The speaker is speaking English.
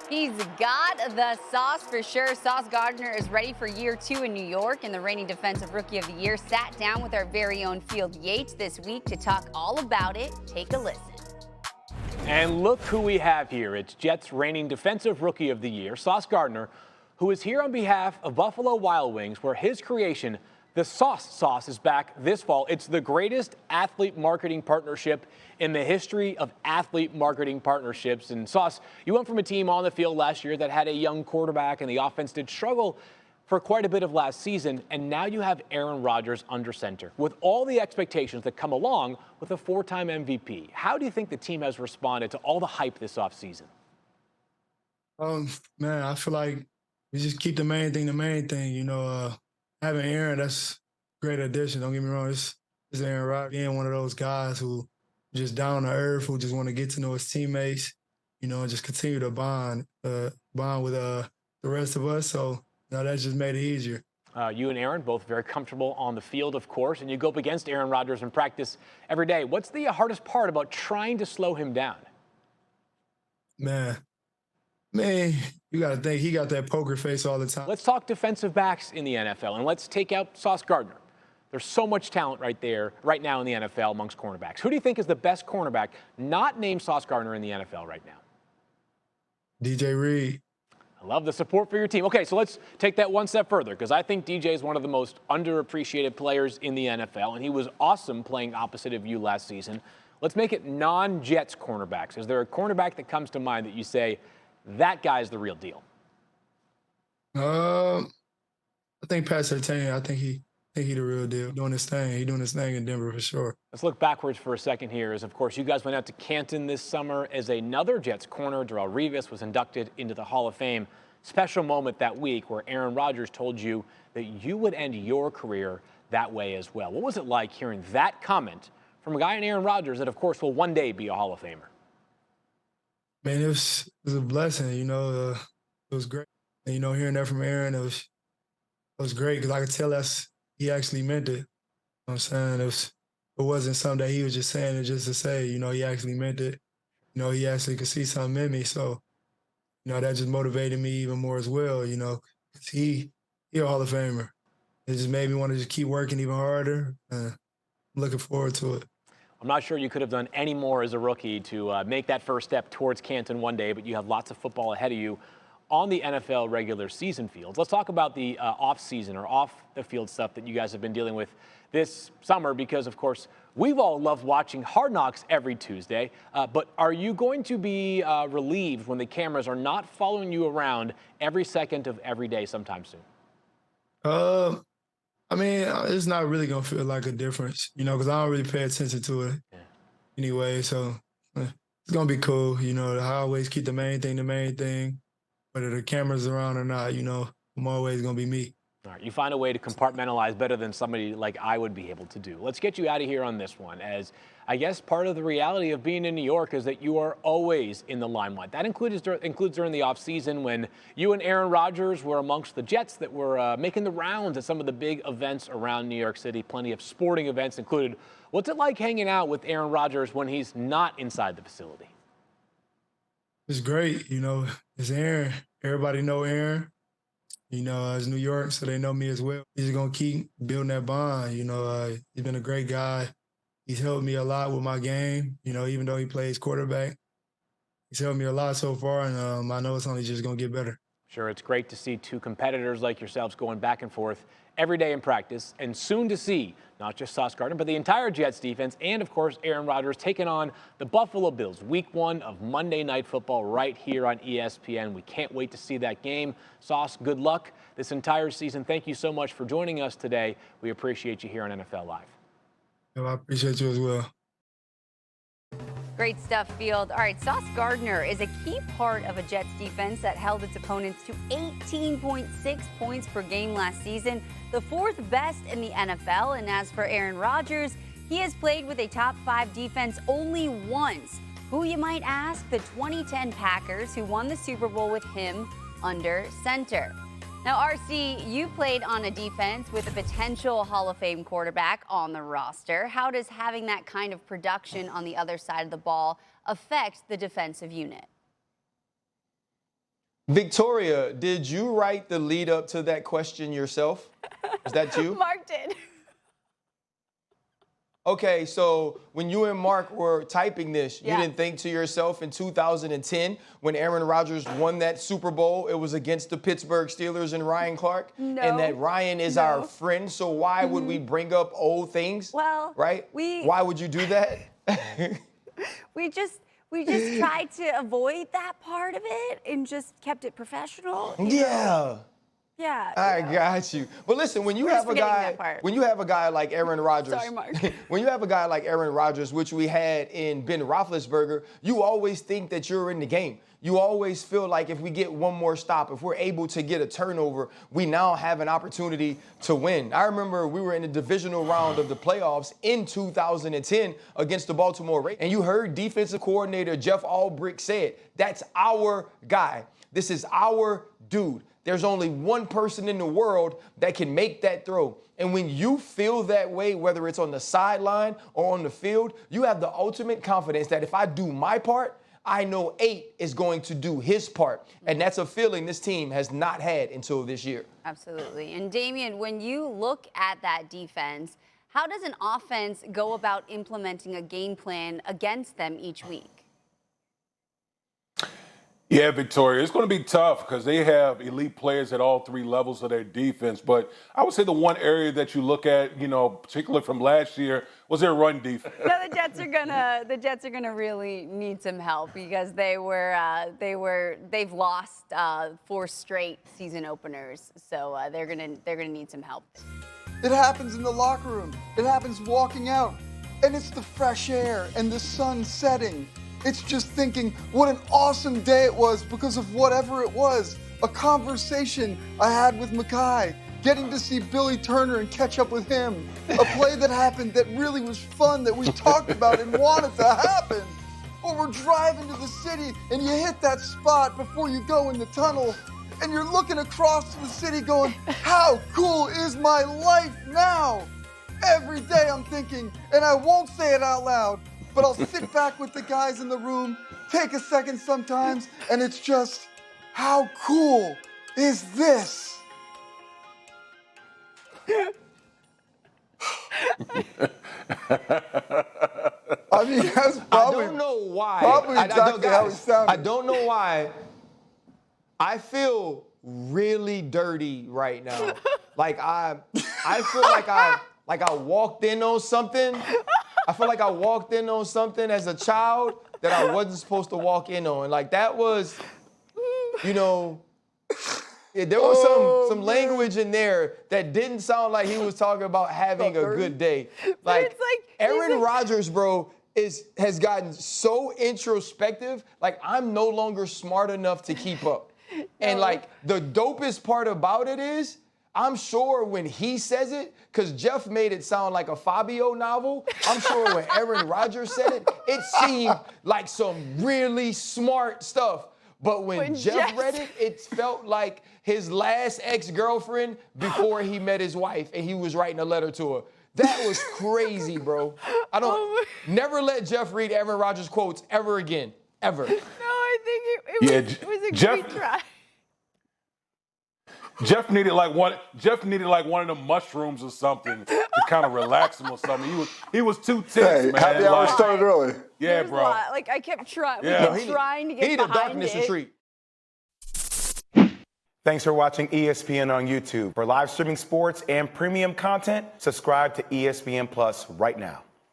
He's got the sauce for sure. Sauce Gardner is ready for year 2 in New York, and the reigning Defensive Rookie of the Year sat down with our very own Field Yates this week to talk all about it. Take a listen. And look who we have here. It's Jets reigning Defensive Rookie of the Year, Sauce Gardner, who is here on behalf of Buffalo Wild Wings, where his creation, the Sauce, is back this fall. It's the greatest athlete marketing partnership in the history of athlete marketing partnerships. And Sauce, you went from a team on the field last year that had a young quarterback, and the offense did struggle for quite a bit of last season, and now you have Aaron Rodgers under center with all the expectations that come along with a 4-time MVP. How do you think the team has responded to all the hype this offseason? Man, I feel like we just keep the main thing the main thing. Having Aaron, that's a great addition. Don't get me wrong. It's Aaron Rodgers being one of those guys who just down to earth, who just want to get to know his teammates, and just continue to bond with the rest of us. So, that just made it easier. You and Aaron both very comfortable on the field, of course, and you go up against Aaron Rodgers in practice every day. What's the hardest part about trying to slow him down? Man, you got to think he got that poker face all the time. Let's talk defensive backs in the NFL, and let's take out Sauce Gardner. There's so much talent right now in the NFL amongst cornerbacks. Who do you think is the best cornerback not named Sauce Gardner in the NFL right now? DJ Reed. I love the support for your team. Okay, so let's take that one step further, because I think DJ is one of the most underappreciated players in the NFL, and he was awesome playing opposite of you last season. Let's make it non-Jets cornerbacks. Is there a cornerback that comes to mind that you say, that guy's the real deal? I think Pat Surtain. I think he the real deal. Doing his thing. He doing his thing in Denver for sure. Let's look backwards for a second here. As of course, you guys went out to Canton this summer as another Jets corner. Darrelle Revis was inducted into the Hall of Fame. Special moment that week where Aaron Rodgers told you that you would end your career that way as well. What was it like hearing that comment from a guy in Aaron Rodgers that, of course, will one day be a Hall of Famer? Man, it was a blessing. It was great. And, hearing that from Aaron, it was great because I could tell he actually meant it. You know what I'm saying? It wasn't something that he was just saying it just to say. He actually meant it. He actually could see something in me. So, that just motivated me even more as well, because he a Hall of Famer. It just made me want to just keep working even harder. I'm looking forward to it. I'm not sure you could have done any more as a rookie to make that first step towards Canton one day, but you have lots of football ahead of you on the NFL regular season fields. Let's talk about the off-season or off-the-field stuff that you guys have been dealing with this summer because, of course, we've all loved watching Hard Knocks every Tuesday. But are you going to be relieved when the cameras are not following you around every second of every day sometime soon? It's not really going to feel like a difference, because I don't really pay attention to it anyway. So it's going to be cool, I always keep the main thing the main thing. Whether the camera's around or not, I'm always going to be me. All right, you find a way to compartmentalize better than somebody like I would be able to do. Let's get you out of here on this one, as I guess part of the reality of being in New York is that you are always in the limelight. That includes during the offseason when you and Aaron Rodgers were amongst the Jets that were making the rounds at some of the big events around New York City. Plenty of sporting events included. What's it like hanging out with Aaron Rodgers when he's not inside the facility? It's great, it's Aaron. Everybody know Aaron. It's New York, so they know me as well. He's going to keep building that bond. He's been a great guy. He's helped me a lot with my game, even though he plays quarterback. He's helped me a lot so far, and I know it's only just going to get better. Sure, it's great to see two competitors like yourselves going back and forth every day in practice, and soon to see not just Sauce Gardner, but the entire Jets defense, and of course Aaron Rodgers taking on the Buffalo Bills. Week 1 of Monday Night Football right here on ESPN. We can't wait to see that game. Sauce, good luck this entire season. Thank you so much for joining us today. We appreciate you here on NFL Live. I appreciate you as well. Great stuff, Field. All right, Sauce Gardner is a key part of a Jets defense that held its opponents to 18.6 points per game last season, the 4th best in the NFL. And as for Aaron Rodgers, he has played with a top 5 defense only once. Who, you might ask? The 2010 Packers, who won the Super Bowl with him under center. Now, RC, you played on a defense with a potential Hall of Fame quarterback on the roster. How does having that kind of production on the other side of the ball affect the defensive unit? Victoria, did you write the lead up to that question yourself? Is that you? Mark did. Okay, so when you and Mark were typing this, Yeah. you didn't think to yourself in 2010 when Aaron Rodgers won that Super Bowl, it was against the Pittsburgh Steelers and Ryan Clark? No. And that Ryan is our friend, so why would we bring up old things? Well, right? Why would you do that? We just tried to avoid that part of it and just kept it professional. you know? Yeah. Yeah. I you know. got you. But listen, when you We're have just a forgetting guy, that part. when you have a guy like Aaron Rodgers, Sorry, Mark. when you have a guy like Aaron Rodgers, which we had in Ben Roethlisberger, you always think that you're in the game. You always feel like if we get one more stop, if we're able to get a turnover, we now have an opportunity to win. I remember we were in the divisional round of the playoffs in 2010 against the Baltimore Ravens, and you heard defensive coordinator Jeff Albrick say it. That's our guy. This is our dude. There's only one person in the world that can make that throw. And when you feel that way, whether it's on the sideline or on the field, you have the ultimate confidence that if I do my part, I know 8 is going to do his part. And that's a feeling this team has not had until this year. Absolutely. And Damian, when you look at that defense, how does an offense go about implementing a game plan against them each week? Yeah, Victoria, it's going to be tough because they have elite players at all 3 levels of their defense. But I would say the one area that you look at, particularly from last year, was their run defense. No, the Jets are gonna really need some help because they've lost 4 straight season openers, so they're gonna need some help. It happens in the locker room. It happens walking out, and it's the fresh air and the sun setting. It's just thinking what an awesome day it was because of whatever it was. A conversation I had with Mekhi, getting to see Billy Turner and catch up with him. A play that happened that really was fun that we talked about and wanted to happen. Or we're driving to the city and you hit that spot before you go in the tunnel and you're looking across to the city going, how cool is my life now? Every day I'm thinking, and I won't say it out loud, but I'll sit back with the guys in the room, take a second sometimes, and it's just, how cool is this? I mean, that's probably, I don't know why. Probably exactly how it sounded. I don't know why. I feel really dirty right now. Like I feel like I walked in on something. I feel like I walked in on something as a child that I wasn't supposed to walk in on. Like that was, there was some language in there that didn't sound like he was talking about having a good day. Like, it's like Aaron Rodgers, bro, has gotten so introspective. Like I'm no longer smart enough to keep up. And like the dopest part about it is, I'm sure when he says it, because Jeff made it sound like a Fabio novel, I'm sure when Aaron Rodgers said it, it seemed like some really smart stuff. But when Jeff read it, it felt like his last ex-girlfriend before he met his wife and he was writing a letter to her. That was crazy, bro. Never let Jeff read Aaron Rodgers quotes ever again, ever. No, I think it was a great try. Jeff needed like one of them mushrooms or something to kind of relax him or something. He was too tense, man. Happy hour started early. Yeah, There's bro. a lot. Like I kept trying. Yeah. We kept trying to get He need a behind darkness it. retreat. Thanks for watching ESPN on YouTube. For live streaming sports and premium content, subscribe to ESPN Plus right now.